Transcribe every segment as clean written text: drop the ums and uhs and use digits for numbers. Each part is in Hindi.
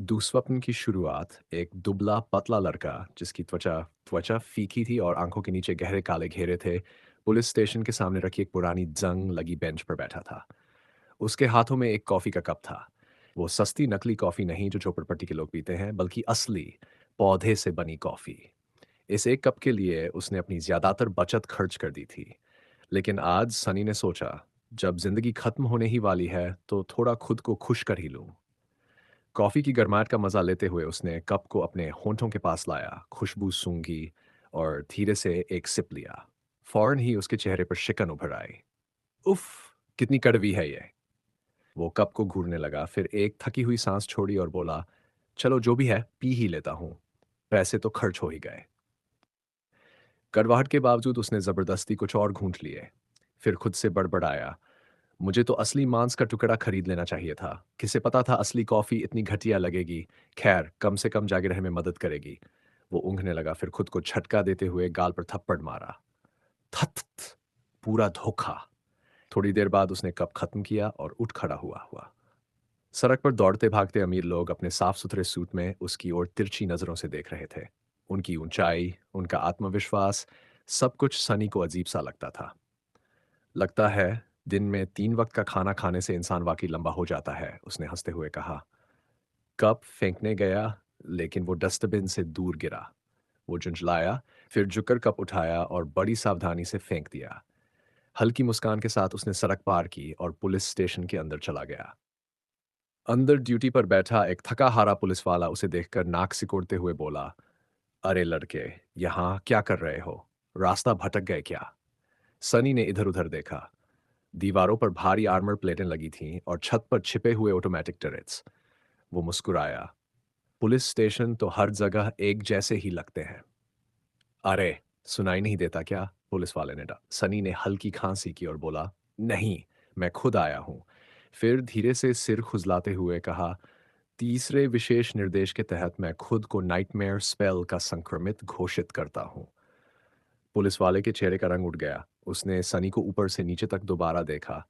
दुःस्वप्न की शुरुआत एक दुबला पतला लड़का जिसकी त्वचा त्वचा फीकी थी और आंखों के नीचे गहरे काले घेरे थे, पुलिस स्टेशन के सामने रखी एक पुरानी जंग लगी बेंच पर बैठा था। उसके हाथों में एक कॉफी का कप था। वो सस्ती नकली कॉफी नहीं जो झोपड़पट्टी के लोग पीते हैं, बल्कि असली पौधे से बनी कॉफी। इस एक कप के लिए उसने अपनी ज्यादातर बचत खर्च कर दी थी। लेकिन आज सनी ने सोचा, जब जिंदगी खत्म होने ही वाली है तो थोड़ा खुद को खुश कर ही लूं। कॉफी की गर्माहट का मजा लेते हुए उसने कप को अपने होंठों के पास लाया, खुशबू सूंघी और धीरे से एक सिप लिया। फौरन ही उसके चेहरे पर शिकन उभर आई। उफ, कितनी कड़वी है ये। वो कप को घूरने लगा, फिर एक थकी हुई सांस छोड़ी और बोला, चलो जो भी है पी ही लेता हूं। पैसे तो खर्च हो ही गए। कड़वाहट के बावजूद उसने जबरदस्ती कुछ और घूंट लिए। फिर खुद से बड़बड़ाया, मुझे तो असली मांस का टुकड़ा खरीद लेना चाहिए था। किसे पता था असली कॉफी इतनी घटिया लगेगी। खैर, कम से कम जागे रहने में मदद करेगी। वो ऊँघने लगा, फिर खुद को झटका देते हुए गाल पर थप्पड़ मारा। थत पूरा धोखा। थोड़ी देर बाद उसने कप खत्म किया और उठ खड़ा हुआ। सड़क पर दौड़ते भागते अमीर लोग अपने साफ सुथरे सूट में उसकी ओर तिरछी नजरों से देख रहे थे। उनकी ऊंचाई, उनका आत्मविश्वास, सब कुछ सनी को अजीब सा लगता था। लगता है दिन में 3 वक्त का खाना खाने से इंसान वाकई लंबा हो जाता है, उसने हंसते हुए कहा। कप फेंकने गया, लेकिन वो डस्टबिन से दूर गिरा। वो झुंझलाया, फिर झुककर कप उठाया और बड़ी सावधानी से फेंक दिया। हल्की मुस्कान के साथ उसने सड़क पार की और पुलिस स्टेशन के अंदर चला गया। अंदर ड्यूटी पर बैठा एक थका हारा पुलिस वाला उसे देखकर नाक सिकोड़ते हुए बोला, अरे लड़के, यहाँ क्या कर रहे हो? रास्ता भटक गए क्या? सनी ने इधर उधर देखा। दीवारों पर भारी आर्मर प्लेटें लगी थीं और छत पर छिपे हुए ऑटोमेटिक टर्रेट्स। वो मुस्कुराया। पुलिस स्टेशन तो हर जगह एक जैसे ही लगते हैं। अरे, सुनाई नहीं देता क्या? पुलिस वाले ने डा सनी ने हल्की खांसी की और बोला, नहीं, मैं खुद आया हूं। फिर धीरे से सिर खुजलाते हुए कहा, तीसरे विशेष निर्देश के तहत मैं खुद को नाइटमेयर स्पेल का संक्रमित घोषित करता हूं। पुलिस वाले के चेहरे का रंग उठ गया। उसने सनी को ऊपर से नीचे तक दोबारा देखा,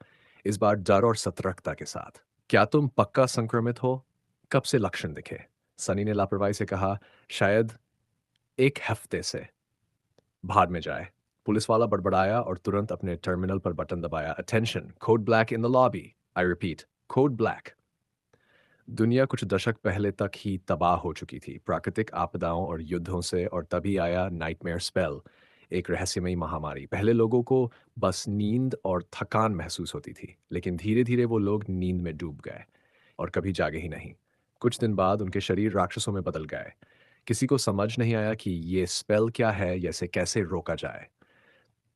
इस बार डर और सतर्कता के साथ। क्या तुम पक्का संक्रमित हो? कब से लक्षण दिखे? सनी ने लापरवाही से कहा, शायद 1 हफ्ते से। भाड़ में जाए। पुलिस वाला बड़बड़ाया और तुरंत अपने टर्मिनल पर बटन दबाया। Attention, code black in the lobby. I repeat, code black. दुनिया कुछ दशक पहले तक ही तबाह हो चुकी थी, प्राकृतिक आपदाओं और युद्धों से, और तभी आया नाइटमेयर स्पेल, एक रहस्यमयी महामारी। पहले लोगों को बस नींद और थकान महसूस होती थी, लेकिन धीरे धीरे वो लोग नींद में डूब गए और कभी जागे ही नहीं। कुछ दिन बाद उनके शरीर राक्षसों में बदल गए। किसी को समझ नहीं आया कि ये स्पेल क्या है या इसे कैसे रोका जाए।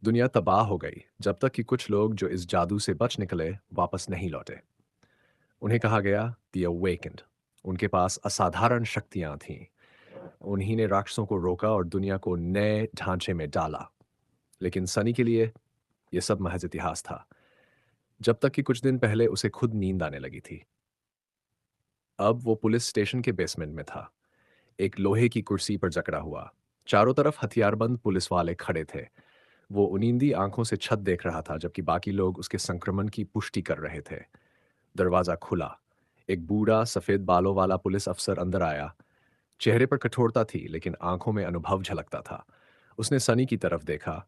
दुनिया तबाह हो गई जब तक कि कुछ लोग जो इस जादू से बच निकले वापस नहीं लौटे। उन्हें कहा गया द अवेकेंड। उनके पास असाधारण शक्तियां थीं। उन्हीं ने राक्षसों को रोका और दुनिया को नए ढांचे में डाला। लेकिन सनी के लिए यह सब महज इतिहास था, जब तक कि कुछ दिन पहले उसे खुद नींद आने लगी थी। अब वो पुलिस स्टेशन के बेसमेंट में था, एक लोहे की कुर्सी पर जकड़ा हुआ। चारों तरफ हथियारबंद पुलिस वाले खड़े थे। वो उनींदी आंखों से छत देख रहा था, जबकि बाकी लोग उसके संक्रमण की पुष्टि कर रहे थे। दरवाजा खुला। एक बूढ़ा सफेद बालों वाला पुलिस अफसर अंदर आया। चेहरे पर कठोरता थी, लेकिन आंखों में अनुभव झलकता था। उसने सनी की तरफ देखा।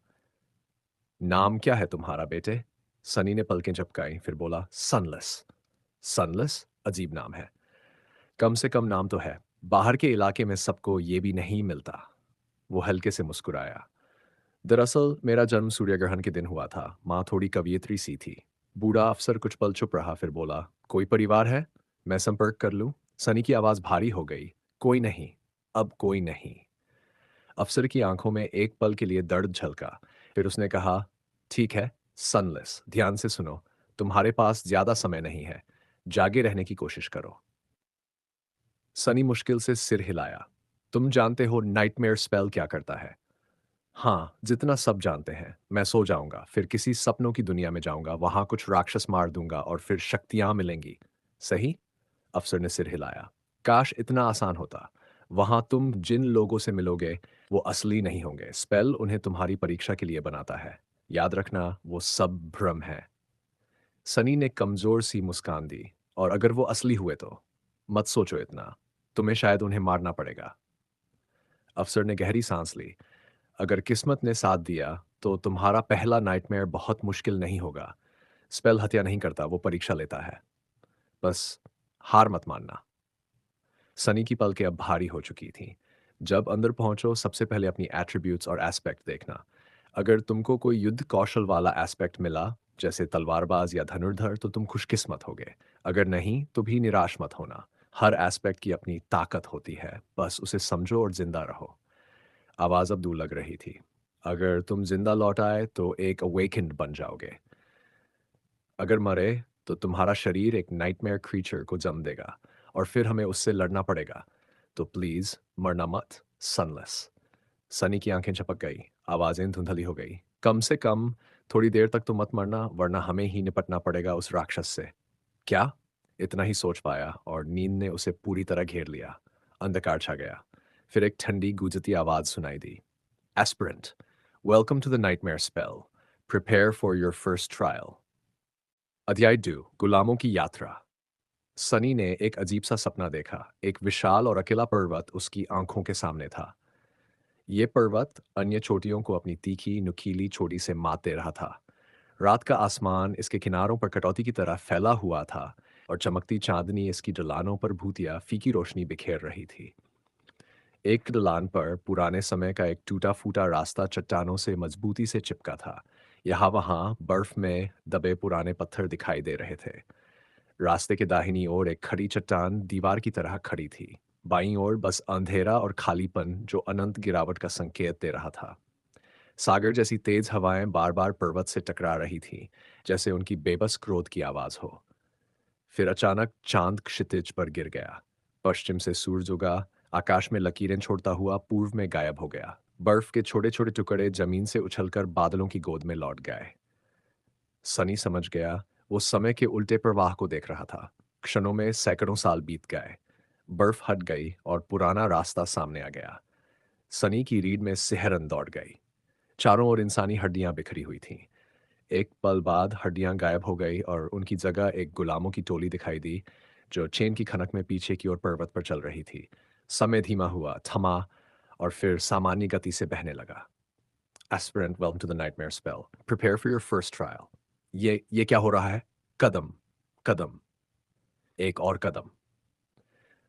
नाम क्या है तुम्हारा बेटे? सनी ने पलकें झपकाई, फिर बोला, सनलेस। सनलेस अजीब नाम है। कम से कम नाम तो है। बाहर के इलाके में सबको ये भी नहीं मिलता। वो हल्के से मुस्कुराया। दरअसल मेरा जन्म सूर्य ग्रहण के दिन हुआ था। माँ थोड़ी कवियत्री सी थी। बूढ़ा अफसर कुछ पल चुप रहा, फिर बोला, कोई परिवार है? मैं संपर्क कर लूं? सनी की आवाज भारी हो गई। कोई नहीं, अब कोई नहीं। अफसर की आंखों में एक पल के लिए दर्द झलका। फिर उसने कहा, ठीक है, सनलेस, ध्यान से सुनो। तुम्हारे पास ज्यादा समय नहीं है। जागे रहने की कोशिश करो। सनी मुश्किल से सिर हिलाया। तुम जानते हो नाइटमेयर स्पेल क्या करता है? हाँ, जितना सब जानते हैं। मैं सो जाऊंगा, फिर किसी सपनों की दुनिया में जाऊंगा, वहां कुछ राक्षस मार दूंगा और फिर शक्तियां मिलेंगी। सही? अफसर ने सिर हिलाया। काश इतना आसान होता। वहां तुम जिन लोगों से मिलोगे वो असली नहीं होंगे। स्पेल उन्हें तुम्हारी परीक्षा के लिए बनाता है। याद रखना, वो सब भ्रम है। सनी ने कमजोर सी मुस्कान दी। और अगर वो असली हुए तो? मत सोचो इतना। तुम्हें शायद उन्हें मारना पड़ेगा। अफसर ने गहरी सांस ली। अगर किस्मत ने साथ दिया तो तुम्हारा पहला नाइटमेयर बहुत मुश्किल नहीं होगा। स्पेल हत्या नहीं करता, वो परीक्षा लेता है। बस हार मत मानना। सनी की पलकें अब भारी हो चुकी थीं। जब अंदर पहुंचो सबसे पहले अपनी एट्रीब्यूट्स और एस्पेक्ट देखना। अगर तुमको कोई युद्ध कौशल वाला एस्पेक्ट मिला, जैसे तलवारबाज या धनुर्धर, तो तुम खुशकिस्मत होगे। अगर नहीं तो भी निराश मत होना। हर एस्पेक्ट की अपनी ताकत होती है, बस उसे समझो और जिंदा रहो। आवाज अब दूर लग रही थी। अगर तुम जिंदा लौट आए तो एक अवेकेंड बन जाओगे। अगर मरे तो तुम्हारा शरीर एक नाइटमेयर क्रीचर को जन्म देगा और फिर हमें उससे लड़ना पड़ेगा। तो प्लीज मरना मत। सनलेस। सनी की आंखें झपक गई, आवाजें धुंधली हो गई। कम से कम थोड़ी देर तक तो मत मरना, वरना हमें ही निपटना पड़ेगा उस राक्षस से। क्या? इतना ही सोच पाया और नींद ने उसे पूरी तरह घेर लिया। अंधकार छा गया। फिर एक ठंडी गूंजती आवाज सुनाई दी। Aspirant, welcome to the nightmare spell. Prepare for your first trial. अध्याय 2, गुलामों की यात्रा। सनी ने एक अजीब सा सपना देखा। एक विशाल और अकेला पर्वत उसकी आंखों के सामने था। ये पर्वत अन्य चोटियों को अपनी तीखी नुकीली चोटी से मात दे रहा था। रात का आसमान इसके किनारों पर कटौती की तरह फैला हुआ था और चमकती चांदनी इसकी ढलानों पर भूतिया फीकी रोशनी बिखेर रही थी। एक ढलान पर पुराने समय का एक टूटा फूटा रास्ता चट्टानों से मजबूती से चिपका था। यहाँ वहाँ बर्फ में दबे पुराने पत्थर दिखाई दे रहे थे। रास्ते के दाहिनी ओर एक खड़ी चट्टान दीवार की तरह खड़ी थी। बाईं ओर बस अंधेरा और खालीपन जो अनंत गिरावट का संकेत दे रहा था। सागर जैसी तेज हवाएं बार बार पर्वत से टकरा रही थीं, जैसे उनकी बेबस क्रोध की आवाज हो। फिर अचानक चांद क्षितिज पर गिर गया। पश्चिम से सूरज उगा, आकाश में लकीरें छोड़ता हुआ पूर्व में गायब हो गया। बर्फ के छोटे छोटे टुकड़े जमीन से उछलकर बादलों की गोद में लौट गए। सनी समझ गया वो समय के उल्टे प्रवाह को देख रहा था। क्षणों में सैकड़ों साल बीत गए। बर्फ हट गई और पुराना रास्ता सामने आ गया। सनी की रीढ़ में सिहरन दौड़ गई। चारों ओर इंसानी हड्डियां बिखरी हुई थीं। एक पल बाद हड्डियां गायब हो गई और उनकी जगह एक गुलामों की टोली दिखाई दी, जो चेन की खनक में पीछे की ओर पर्वत पर चल रही थी। समय धीमा हुआ, थमा और फिर सामान्य गति से बहने लगा। Aspirant, welcome to the nightmare spell. Prepare for your first trial. ये क्या हो रहा है? कदम, कदम, एक और कदम।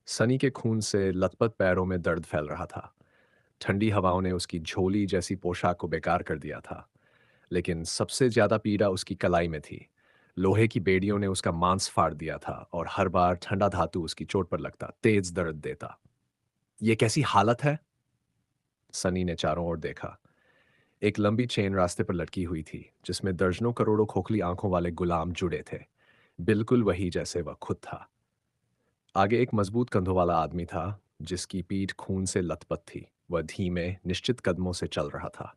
सनी के खून से लथपथ पैरों में दर्द फैल रहा था। ठंडी हवाओं ने उसकी झोली जैसी पोशाक को बेकार कर दिया था। लेकिन सबसे ज्यादा पीड़ा उसकी कलाई में थी। लोहे की बेड़ियों ने उसका मांस फाड़ दिया था और हर बार ठंडा धातु उसकी चोट पर लगता तेज दर्द देता। ये कैसी हालत है? सनी ने चारों ओर देखा। एक लंबी चेन रास्ते पर लटकी हुई थी, जिसमें दर्जनों करोड़ों खोखली आंखों वाले गुलाम जुड़े थे, बिल्कुल वही जैसे वह खुद था। आगे एक मजबूत कंधों वाला आदमी था, जिसकी पीठ खून से लथपथ थी। वह धीमे निश्चित कदमों से चल रहा था।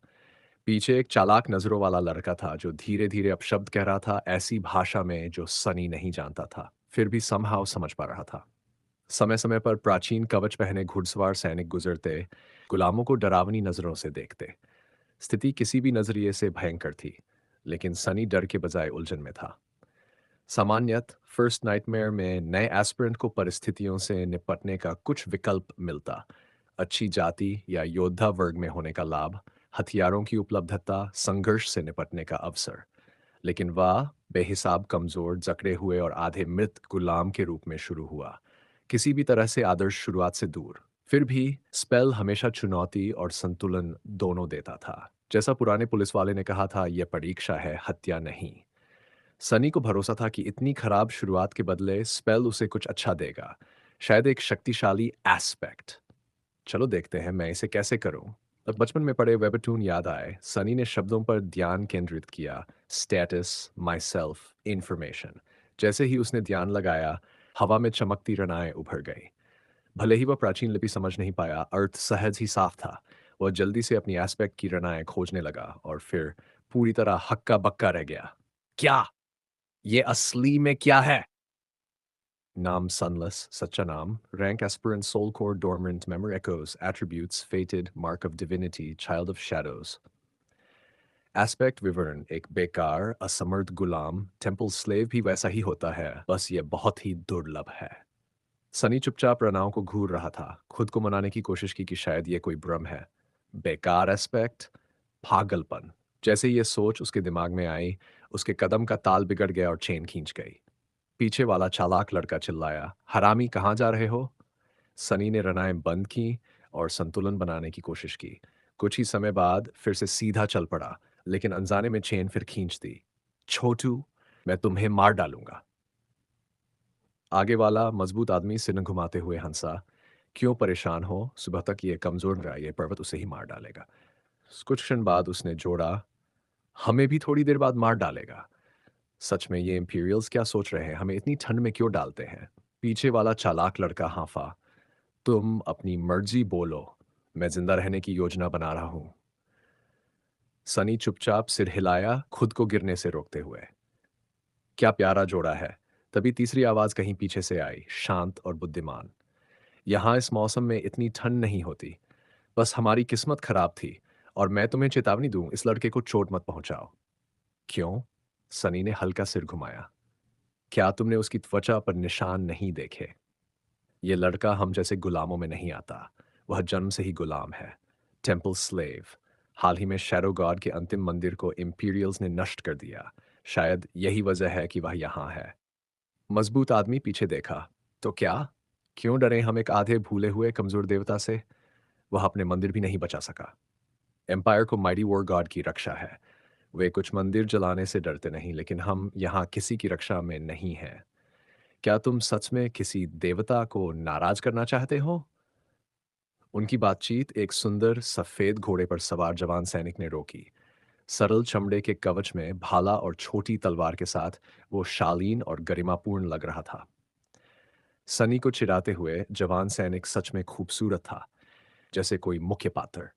पीछे एक चालाक नजरों वाला लड़का था, जो धीरे धीरे अपशब्द कह रहा था, ऐसी भाषा में जो सनी नहीं जानता था, फिर भी समहाउ समझ पा रहा था। समय समय पर प्राचीन कवच पहने घुड़सवार सैनिक गुजरते, गुलामों को डरावनी नजरों से देखते। स्थिति किसी भी नजरिए से भयंकर थी, लेकिन सनी डर के बजाय उलझन में था। सामान्यत फर्स्ट नाइटमेयर में नए एस्पिरेंट को परिस्थितियों से निपटने का कुछ विकल्प मिलता। अच्छी जाति या योद्धा वर्ग में होने का लाभ, हथियारों की उपलब्धता, संघर्ष से निपटने का अवसर। लेकिन वह बेहिसाब कमजोर, जकड़े हुए और आधे मृत गुलाम के रूप में शुरू हुआ, किसी भी तरह से आदर्श शुरुआत से दूर। फिर भी स्पेल हमेशा चुनौती और संतुलन दोनों देता था। जैसा पुराने पुलिस वाले ने कहा था, यह परीक्षा है, हत्या नहीं। सनी को भरोसा था कि इतनी खराब शुरुआत के बदले स्पेल उसे कुछ अच्छा देगा, शायद एक शक्तिशाली एस्पेक्ट। चलो देखते हैं मैं इसे कैसे करूं। तब बचपन में पढ़े वेबटून याद आए। सनी ने शब्दों पर ध्यान केंद्रित किया। Status, my self, information. जैसे ही उसने ध्यान लगाया, हवा में चमकती रनाएं उभर गई। भले ही वह प्राचीन लिपि समझ नहीं पाया, अर्थ सहज ही साफ था। वह जल्दी से अपनी एस्पेक्ट की रनाएं खोजने लगा और फिर पूरी तरह हक्का बक्का रह गया। क्या? ये असली में क्या है? Nam sunless, सच्चा नाम, rank aspirant soul core dormant, memory echoes, attributes, fated, mark of divinity, child of shadows. Aspect विवरण, एक बेकार असमर्थ गुलाम, टेम्पल स्लेव भी वैसा ही होता है, बस ये बहुत ही दुर्लभ है। सनी चुपचाप रनाओं को घूर रहा था, खुद को मनाने की कोशिश की कि शायद ये कोई भ्रम है। बेकार एस्पेक्ट, पागलपन। जैसे ही ये सोच उसके दिमाग में आई, उसके कदम का ताल बिगड़ गया और चेन खींच गई। पीछे वाला चालाक लड़का चिल्लाया, हरामी कहाँ जा रहे हो? सनी ने रनाएं बंद की और संतुलन बनाने की कोशिश की। कुछ ही समय बाद फिर से सीधा चल पड़ा, लेकिन अनजाने में चेन फिर खींच दी। छोटू, मैं तुम्हें मार डालूंगा। आगे वाला मजबूत आदमी सिर घुमाते हुए हंसा। क्यों परेशान हो? सुबह तक ये कमजोर रहा, ये पर्वत उसे ही मार डालेगा। कुछ क्षण बाद उसने जोड़ा, हमें भी थोड़ी देर बाद मार डालेगा। सच में ये इंपीरियल्स क्या सोच रहे हैं? हमें इतनी ठंड में क्यों डालते हैं? पीछे वाला चालाक लड़का हांफा, तुम अपनी मर्जी बोलो, मैं जिंदा रहने की योजना बना रहा हूं। सनी चुपचाप सिर हिलाया, खुद को गिरने से रोकते हुए। क्या प्यारा जोड़ा है। तभी तीसरी आवाज कहीं पीछे से आई, शांत और बुद्धिमान। यहाँ इस मौसम में इतनी ठंड नहीं होती, बस हमारी किस्मत खराब थी। और मैं तुम्हें चेतावनी दूं, इस लड़के को चोट मत पहुंचाओ। क्यों? सनी ने हल्का सिर घुमाया। क्या तुमने उसकी त्वचा पर निशान नहीं देखे? ये लड़का हम जैसे गुलामों में नहीं आता। वह जन्म से ही गुलाम है। Temple slave. हाल ही में शैडो गॉड के अंतिम मंदिर को इंपीरियल्स ने नष्ट कर दिया। शायद यही वजह है कि वह यहाँ है। मजबूत आदमी पीछे देखा। तो क्या? क्यों डरे हम एक आधे भूले हुए कमजोर देवता से? वह अपने मंदिर भी नहीं बचा सका। एम्पायर को माइटी वॉर गॉड की रक्षा है। वे कुछ मंदिर जलाने से डरते नहीं, लेकिन हम यहाँ किसी की रक्षा में नहीं हैं। क्या तुम सच में किसी देवता को नाराज करना चाहते हो? उनकी बातचीत एक सुंदर सफेद घोड़े पर सवार जवान सैनिक ने रोकी। सरल चमड़े के कवच में भाला और छोटी तलवार के साथ वो शालीन और गरिमापूर्ण लग रहा था। सनी को चिढ़ाते हुए जवान सैनिक सच में खूबसूरत था, जैसे कोई मुख्य पात्र।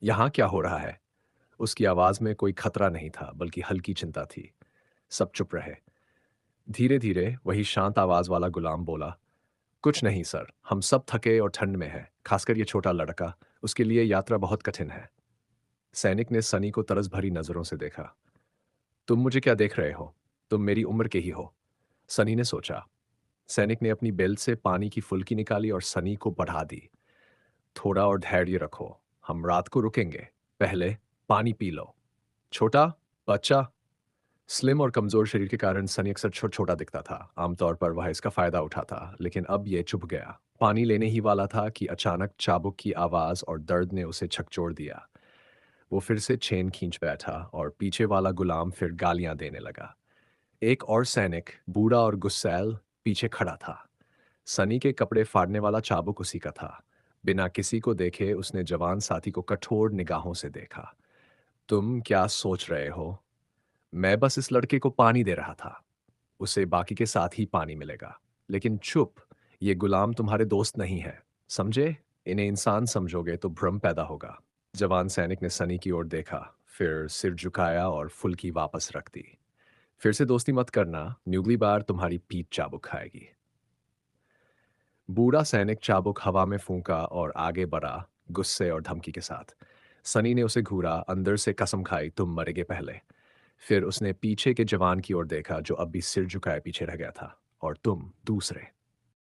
यहाँ क्या हो रहा है? उसकी आवाज में कोई खतरा नहीं था, बल्कि हल्की चिंता थी। सब चुप रहे। धीरे धीरे वही शांत आवाज वाला गुलाम बोला, कुछ नहीं सर, हम सब थके और ठंड में हैं, खासकर ये छोटा लड़का। उसके लिए यात्रा बहुत कठिन है। सैनिक ने सनी को तरस भरी नजरों से देखा। तुम मुझे क्या देख रहे हो? तुम मेरी उम्र के ही हो। सनी ने सोचा। सैनिक ने अपनी बेल्ट से पानी की फुल्की निकाली और सनी को बढ़ा दी। थोड़ा और धैर्य रखो, हम रात को रुकेंगे। पहले पानी पी लो। छोटा बच्चा। स्लिम और कमजोर शरीर के कारण सनी अक्सर छोटा दिखता था। आमतौर पर वह इसका फायदा उठाता, लेकिन अब यह चुप गया। पानी लेने ही वाला था कि अचानक चाबुक की आवाज और दर्द ने उसे झकझोर दिया। वो फिर से चेन खींच बैठा और पीछे वाला गुलाम फिर गालियां देने लगा। एक और सैनिक, बूढ़ा और गुस्सैल, पीछे खड़ा था। सनी के कपड़े फाड़ने वाला चाबुक उसी का था। बिना किसी को देखे उसने जवान साथी को कठोर निगाहों से देखा। तुम क्या सोच रहे हो? मैं बस इस लड़के को पानी दे रहा था। उसे बाकी के साथ ही पानी मिलेगा। लेकिन चुप, ये गुलाम तुम्हारे दोस्त नहीं है। समझे? इन्हें इंसान समझोगे तो भ्रम पैदा होगा। जवान सैनिक ने सनी की ओर देखा, फिर सिर झुकाया और फुल्की वापस रख दी। फिर से दोस्ती मत करना, न्यूगली बार तुम्हारी पीठ चाबुक खाएगी। बूढ़ा सैनिक चाबुक हवा में फूंका और आगे बढ़ा, गुस्से और धमकी के साथ। सनी ने उसे घूरा, अंदर से कसम खाई, तुम मरेगे पहले। फिर उसने पीछे के जवान की ओर देखा, जो अब भी सिर झुकाए पीछे रह गया था। और तुम दूसरे।